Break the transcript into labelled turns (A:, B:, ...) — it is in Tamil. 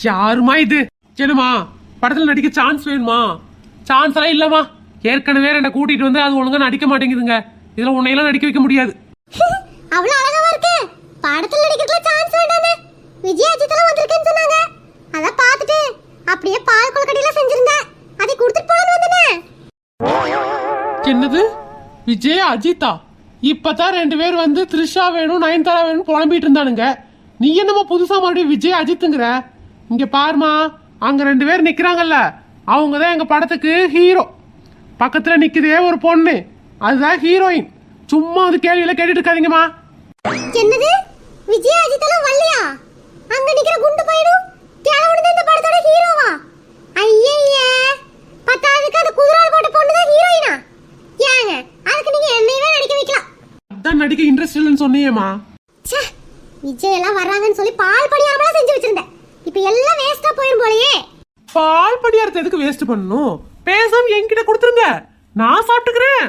A: யாருமா இது? என்னமா படத்துல நடிக்க சான்ஸ் வேணுமா? சான்ஸ் எல்லாம் இல்லமா. ஏற்கனவே என்ன கூட்டிட்டு வந்து அது ஒழுங்கா நடிக்க மாட்டேங்குதுங்க. இதுல உன்னையெல்லாம் நடிக்க வைக்க முடியாது.
B: அவ்வளவு அழகா இருக்கு. படத்துல நடிக்கிறதுல சான்ஸ் வேண்டானே. விஜய் அஜித்லாம் வந்திருக்கேன்னு சொன்னாங்க. அத பார்த்துட்டு அப்படியே பால் கொல்கட்டில செஞ்சிருந்தேன். அதை கொடுத்துட்டு போறேன்னு வந்தனே.
A: என்னது? விஜய் அஜித்தா? இப்பதான் 2 பேர் வந்து த்ரிஷா வேணும் நயன்தாரா வேணும் புலம்பிட்டு இருந்தானுங்க. நீ என்னமா புதுசா மறுபடியும் விஜய் அஜித்துங்கிற? இங்க பாருமா, அங்க 2 பேர் நிக்கிறாங்கல்ல, அவங்கதான் எங்க படத்துக்கு ஹீரோ. பக்கத்துல நிக்குதே ஒரு பொண்ணு, அதுதான் ஹீரோயின். சும்மா அது கேள்வியில கேட்டுட்டு இருக்காதீங்கம்மா.
B: என்னது? விஜய் அஜித்லாம் வரலையா? அங்க நிக்கிற குண்டு பையனும் கேளவனும் இந்த படத்தோட ஹீரோவா? ஐயையே, பத்தாவதுக்கு அந்த குதிரால் போட்ட பொண்ணு தான் ஹீரோயினா? ஏங்க அதுக்கு நீங்க என்னையவே நடிக்க வைக்கலாம்.
A: அதான் நடிக்க இன்ட்ரெஸ்ட் இல்லைன்னு சொன்னியேம்மா.
B: ச்சே, விஜய் எல்லாம் வர்றாங்கன்னு சொல்லி பால் படியாமலாம் செஞ்சு வச்சிருந்தேன். இப்போ எல்லாம் வேஸ்டா போயிரும் போலயே.
A: பால் படியாரத்தை எதுக்கு வேஸ்ட் பண்ணணும்? பேசாம என்கிட்ட கொடுத்துருங்க, நான் சாப்பிட்டுக்கிறேன்.